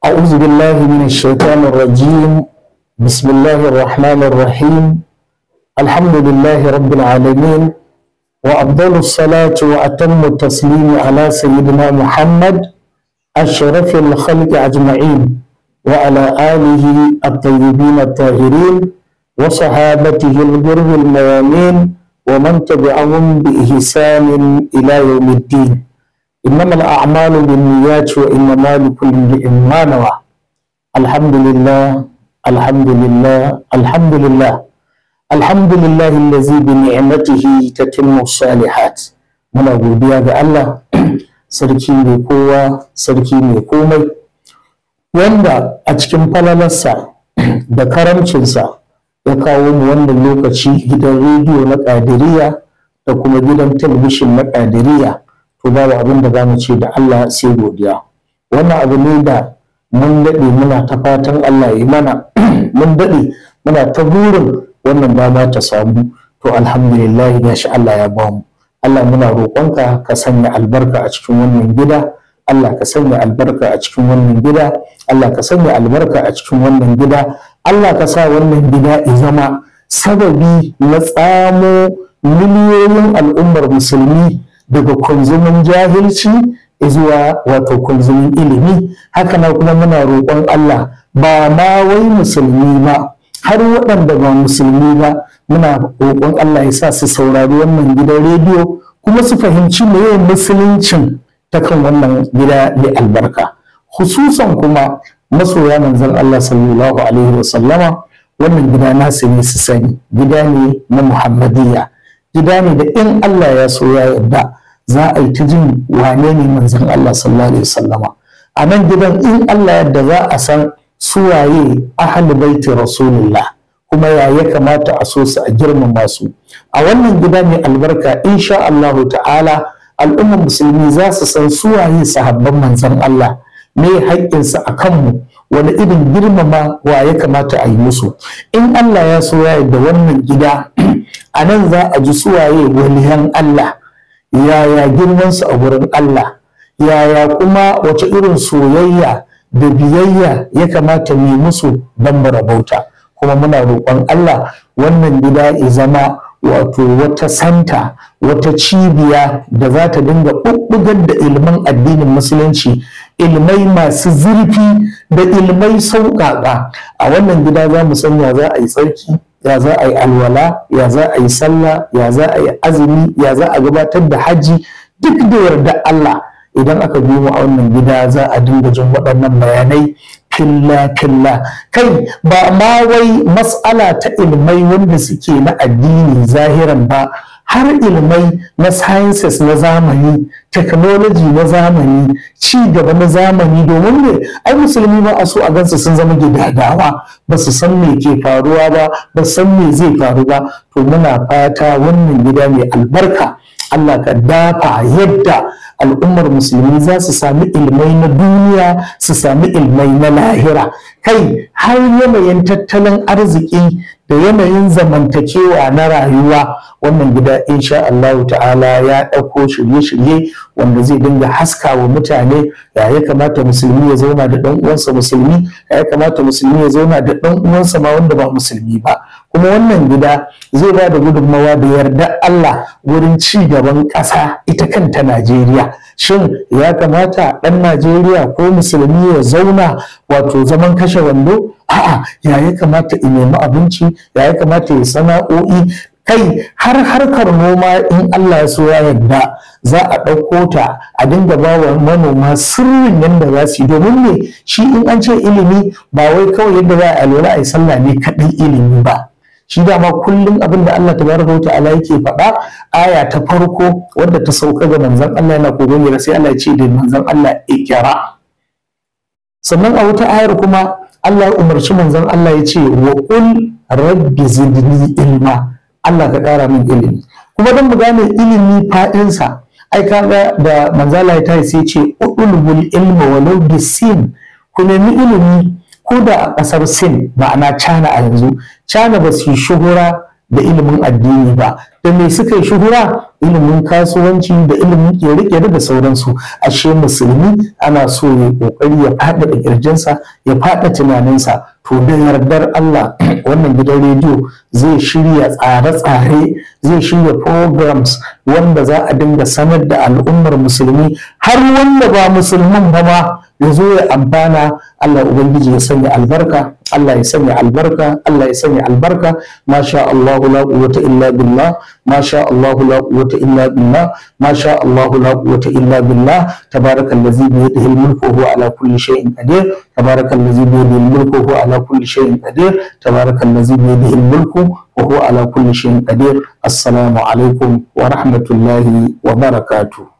أعوذ بالله من الشيطان الرجيم. بسم الله الرحمن الرحيم. الحمد لله رب العالمين، وأفضل الصلاة وأتم التسليم على سيدنا محمد أشرف الخلق أجمعين، وعلى آله الطيبين الطاهرين وصحابته الغر الميامين ومن تبعهم بإحسان إلى يوم الدين. إنما الأعمال بالنيات وإنما لكل امرئ ما نوى. الحمد لله الحمد لله الحمد لله الحمد لله الذي بنعمته تتم الصالحات. muna godiya ga Allah sarki mai kowa sarki mai komai, wanda a cikin falalarsa da karamcinsa ya kawo mu wannan lokaci gidan rediyo na Ƙadiriya da kuma gidan talabishin na Ƙadiriya. To babu abin da zamu ce da Allah sai godiya. Wannan abu ne da mun daɗe muna ta fatan Allah ya yi mana mun daɗe muna ta burin wannan dama ta samu. To alhamdulillah gashi Allah ya bamu. Allah muna roƙonka ka sanya albarka a cikin wannan gida. Allah ka sanya albarka a cikin wannan gida. Allah ka sanya albarka a cikin wannan gida. Allah ka sa wannan gida ya zama sababi na tsamo miliyoyin al'ummar musulmi daga kunzumin jahilci zuwa wato kunzumin ilimi. Haka na kuma muna roƙon Allah ba ma wai musulmi ba, har waɗanda ba musulmi ba muna roƙon Allah ya sa su saurari wannan gidan rediyo kuma su fahimci meye musuluncin ta kan wannan gida mai albarka. Hususan kuma masoya manzon Allah sallallahu alaihi wasallama, wannan gida nasu ne su sani, gida ne na Muhammadiyya, gida ne da in Allah ya so ya yarda za a yi ta jin wane ne manzon Allah sallallahu alaihi wasallama. A nan gidan in Allah yadda za a san suwaye ahli baiti rasulullah, kuma ya kamata a so su a girmama su. A wannan gida mai albarka insha Allahu ta'ala al'ummar musulmi za su san suwaye sahabban manzon Allah, me haƙƙinsa a kanmu, wani irin girmama wa ya kamata a yi musu. In Allah ya so ya yarda wannan gida a nan za a ji suwaye waliyan Allah, yaya girmansu a wurin Allah, yaya kuma wace irin soyayya da biyayya ya kamata mu musu don mu rabauta. Kuma muna roƙon Allah wannan gida ya zama wato wata santa, wata cibiya da za ta dinga ɓuɓɓugar da ilman addinin musulunci, ilmai masu zurfi da ilmai sauƙaƙa. A wannan gida za mu san ya za a yi tsarki, ya za a yi alwala, ya za a yi sallah, ya za a yi azumi, ya za a gabatar da hajji, duk da yarda Allah. Idan aka bi mu a wannan gida za a dinga jin waɗannan bayanai filla-filla. Kai ba ma wai mas'ala ta ilmai wanda suke na addini zahiran ba, har ilmai na sciences na zamani, technology na zamani, ci gaba na zamani. Domin ne ai musulmi ba a so a gansu sun zama gidadawa, ba su san me ke faruwa ba, ba su san me zai faru ba. To muna fata wannan gida mai albarka Allah ka dafa yadda al'ummar musulmi za su sami ilmai na duniya, su sami ilmai na lahira. Kai har yanayin tattalin arziki da yanayin zamantakewa na rayuwa, wannan gida insha Allah ta'ala ya ɗauko shirye-shirye wanda zai dinga haska wa mutane ya kamata musulmi ya zauna da ɗan uwansa musulmi, ya kamata musulmi ya zauna da ɗan uwansa ma wanda ba musulmi ba. Kuma wannan gida zai ba da gudunmawa da yarda Allah wurin ci gaban ƙasa ita kanta Najeriya. Shin ya kamata ɗan Najeriya ko musulmi ya zauna wato zaman kashe wando? A'a, ya kamata ya nemi abinci, ya kamata ya sana'o'i. Kai har harkar noma in Allah ya so ya yarda za a ɗauko ta a dinga ba wa manoma sirrin yadda za su yi. Domin ne shi in an ce ilimi ba wai kawai yadda za a lura a yi sallah ne kaɗai ilimi ba. Shi dama kullum abin da Allah tabaraka wa ta'ala yake faɗa, aya ta farko wadda ta sauka ga manzon Allah yana kogon ya sai Allah ya ce da manzon Allah ikra. Sannan a wata ayar kuma Allah ya umarci manzon Allah ya ce wa qul rabbi zidni ilma, Allah ka ƙara min ilimi. Kuma don mu gane ilimi faɗinsa, ai kaga da manzon Allah ya tayi sai ce ulul ilma walau bisin, ku nemi ilimi ko da a ƙasar Sin, ma'ana China a yanzu. China ba su yi shuhura da ilimin addini ba. Da me suka yi shuhura? Ilimin kasuwanci da ilimin kere-kere da sauransu. Ashe musulmi ana so ya kokari ya faɗaɗa ƙirjinsa, ya faɗa tunaninsa. To da yardar Allah wannan gidan rediyo zai shirya tsare-tsare, zai shirya programs wanda za a dinga sanar da al'ummar musulmi, har wanda ba musulmin ba ma ya zo ya amfana. Allah ubangiji ya sanya albarka, Allah ya sanya albarka, Allah ya sanya albarka. Masha Allah la quwwata illa billah, masha Allah la quwwata illa billah, masha Allah la quwwata illa billah. Tabarakallazi bi yadihi al-mulku wa huwa ala kulli shay'in qadir. Tabarakallazi bi yadihi al-mulku wa huwa ala kulli shay'in qadir. Tabarakallazi bi yadihi al-mulku wa huwa ala kulli shay'in qadir. Assalamu alaikum wa rahmatullahi wa barakatuh.